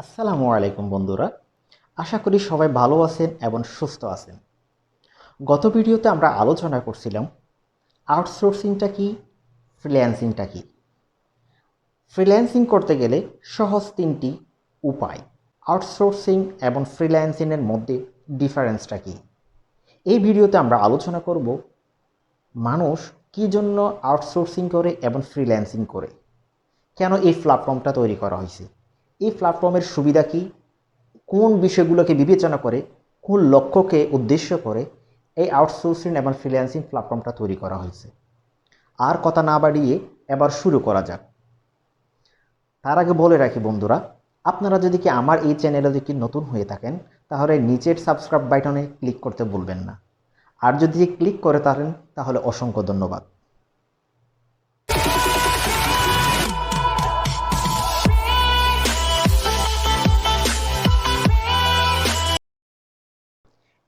আসসালামু আলাইকুম বন্ধুরা, আশা করি সবাই ভালো আছেন এবং সুস্থ আছেন। গত ভিডিওতে আমরা আলোচনা করছিলাম আউটসোর্সিংটা কি, ফ্রিল্যান্সিংটা কি। ফ্রিল্যান্সিং করতে গেলে সহজ তিনটি উপায়। আউটসোর্সিং এবং ফ্রিল্যান্সিংয়ের মধ্যে ডিফারেন্সটা কি। এই ভিডিওতে আমরা আলোচনা করব মানুষ কী জন্য আউটসোর্সিং করে এবং ফ্রিল্যান্সিং করে, কেন এই প্ল্যাটফর্মটা তৈরি করা হয়েছে, এই প্ল্যাটফর্মের সুবিধা কী, কোন বিষয়গুলোকে বিবেচনা করে, কোন লক্ষ্যকে উদ্দেশ্য করে এই আউটসোর্সিং এবং ফ্রিল্যান্সিং প্ল্যাটফর্মটা তৈরি করা হয়েছে। আর কথা না বাড়িয়ে এবার শুরু করা যাক। তার আগে বলে রাখি বন্ধুরা, আপনারা যদি কি আমার এই চ্যানেলে যদি নতুন হয়ে থাকেন তাহলে নিচের সাবস্ক্রাইব বাটনে ক্লিক করতে ভুলবেন না। আর যদি ক্লিক করে থাকেন তাহলে অসংখ্য ধন্যবাদ।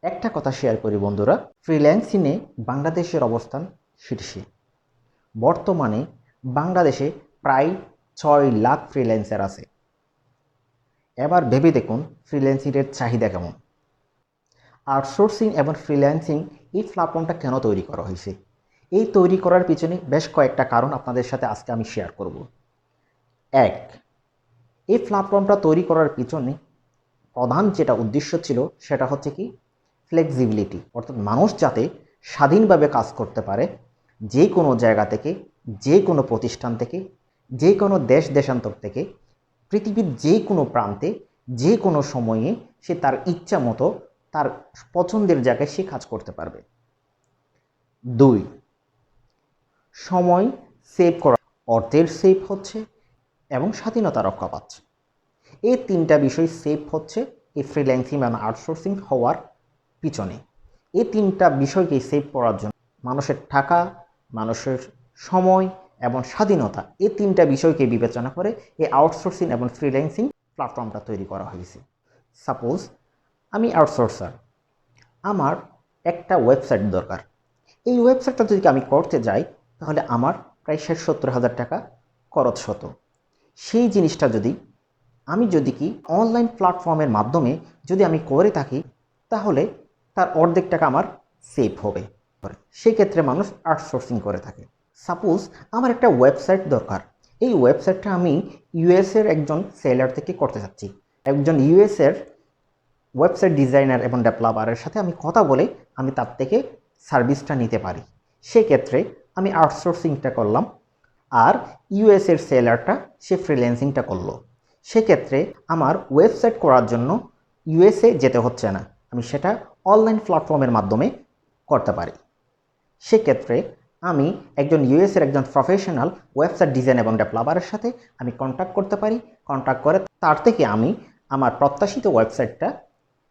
একটা কথা শেয়ার করি বন্ধুরা, ফ্রিল্যান্সিংয়ে বাংলাদেশের অবস্থান শীর্ষে। বর্তমানে বাংলাদেশে প্রায় 6 লাখ ফ্রিল্যান্সার আছে। এবার ভেবে দেখুন ফ্রিল্যান্সিংয়ের চাহিদা কেমন। আউটসোর্সিং এবং ফ্রিল্যান্সিং এই প্ল্যাটফর্মটা কেন তৈরি করা হয়েছে, এই তৈরি করার পিছনে বেশ কয়েকটা কারণ আপনাদের সাথে আজকে আমি শেয়ার করব। এক, এই প্ল্যাটফর্মটা তৈরি করার পিছনে প্রধান যেটা উদ্দেশ্য ছিল সেটা হচ্ছে কি ফ্লেক্সিবিলিটি, অর্থাৎ মানুষ যাতে স্বাধীনভাবে কাজ করতে পারে, যে কোনো জায়গা থেকে, যে কোনো প্রতিষ্ঠান থেকে, যে কোনো দেশ দেশান্তর থেকে, পৃথিবীর যে কোনো প্রান্তে, যে কোনো সময়ে সে তার ইচ্ছা মতো তার পছন্দের জায়গায় সে কাজ করতে পারবে। 2, সময় সেভ করা, অর্থের সেভ হচ্ছে এবং স্বাধীনতা রক্ষা পাচ্ছে। এই তিনটা বিষয় সেভ হচ্ছে এই ফ্রিল্যান্সিং এবং আউটসোর্সিং হওয়ার পিছনে। এই তিনটা বিষয়কে সেভ করার জন্য মানুষের টাকা, মানুষের সময় এবং স্বাধীনতা, এই তিনটা বিষয়কে বিবেচনা করে এই আউটসোর্সিং এবং ফ্রিল্যান্সিং প্ল্যাটফর্মটা তৈরি করা হয়েছে। সাপোজ আমি আউটসোর্সার, আমার একটা ওয়েবসাইট দরকার। এই ওয়েবসাইটটা যদি আমি করতে যাই তাহলে আমার প্রায় 60-70 হাজার টাকা খরচ হতো। সেই জিনিসটা যদি কি অনলাইন প্ল্যাটফর্মের মাধ্যমে যদি আমি করে থাকি তাহলে তার অর্ধেক টাকা আমার সেভ হবে। সেক্ষেত্রে মানুষ আউটসোর্সিং করে থাকে। সাপোজ আমার একটা ওয়েবসাইট দরকার, এই ওয়েবসাইটটা আমি ইউএসের একজন সেলার থেকে করতে চাচ্ছি। একজন ইউএসের ওয়েবসাইট ডিজাইনার এবং ডেভেলপারের সাথে আমি কথা বলে আমি তার থেকে সার্ভিসটা নিতে পারি। সেক্ষেত্রে আমি আউটসোর্সিংটা করলাম, আর ইউএসের সেলারটা সে ফ্রিল্যান্সিংটা করলো। সেক্ষেত্রে আমার ওয়েবসাইট করার জন্য ইউএসএ যেতে হচ্ছে না, আমি সেটা অনলাইন প্ল্যাটফর্মের মাধ্যমে করতে পারি। সেক্ষেত্রে আমি একজন ইউএসের একজন প্রফেশনাল ওয়েবসাইট ডিজাইন এবং ডেভেলপারের সাথে আমি কন্ট্যাক্ট করতে পারি। কন্ট্যাক্ট করে তার থেকে আমি আমার প্রত্যাশিত ওয়েবসাইটটা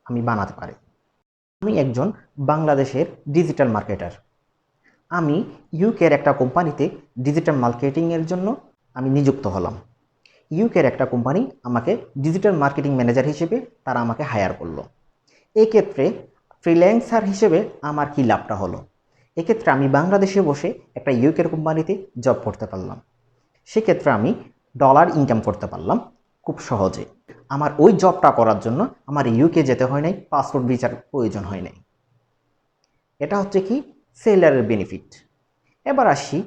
আমি বানাতে পারি। আমি একজন বাংলাদেশের ডিজিটাল মার্কেটার, আমি ইউকের একটা কোম্পানিতে ডিজিটাল মার্কেটিংয়ের জন্য আমি নিযুক্ত হলাম। ইউকের একটা কোম্পানি আমাকে ডিজিটাল মার্কেটিং ম্যানেজার হিসেবে তারা আমাকে হায়ার করলো। এক্ষেত্রে ফ্রিল্যান্সার হিসেবে আমার কি লাভটা হলো, এক্ষেত্রে আমি বাংলাদেশে বসে একটা ইউকের কোম্পানিতে জব করতে পারলাম। সেক্ষেত্রে আমি ডলার ইনকাম করতে পারলাম খুব সহজে। আমার ওই জবটা করার জন্য আমার ইউকে যেতে হয় নাই, পাসপোর্ট ভিসার প্রয়োজন হয় নাই। এটা হচ্ছে কি সেলারের বেনিফিট। এবার আসি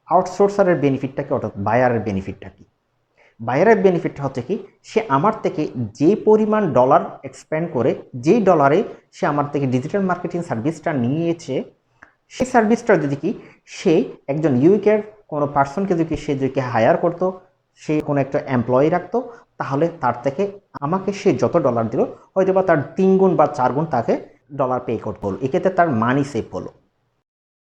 আউটসোর্সারের বেনিফিটটা কি, অর্থাৎ বায়ারের বেনিফিটটা কি। বায়ারের বেনিফিটটা হচ্ছে কি, সে আমার থেকে যে পরিমাণ ডলার এক্সপেন্ড করে, যেই ডলারে সে আমার থেকে ডিজিটাল মার্কেটিং সার্ভিসটা নিয়েছে, সেই সার্ভিসটা যদি কি সে একজন ইউকের কোনো পার্সনকে যদি হায়ার করতো, সে কোনো একটা এমপ্লয়ি রাখতো, তাহলে তার থেকে আমাকে সে যত ডলার দিল হয়তো বা তার 3 গুণ বা 4 গুণ তাকে ডলার পে করতে হলো। এক্ষেত্রে তার মানি সেভ হলো।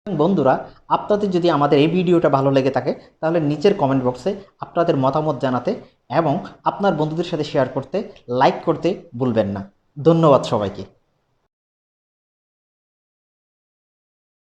বন্ধুরা, আপনাদের যদি আমাদের এই ভিডিওটা ভালো লেগে থাকে তাহলে নিচের কমেন্ট বক্সে আপনাদের মতামত জানাতে এবং আপনার বন্ধুদের সাথে শেয়ার করতে, লাইক করতে ভুলবেন না। ধন্যবাদ সবাইকে।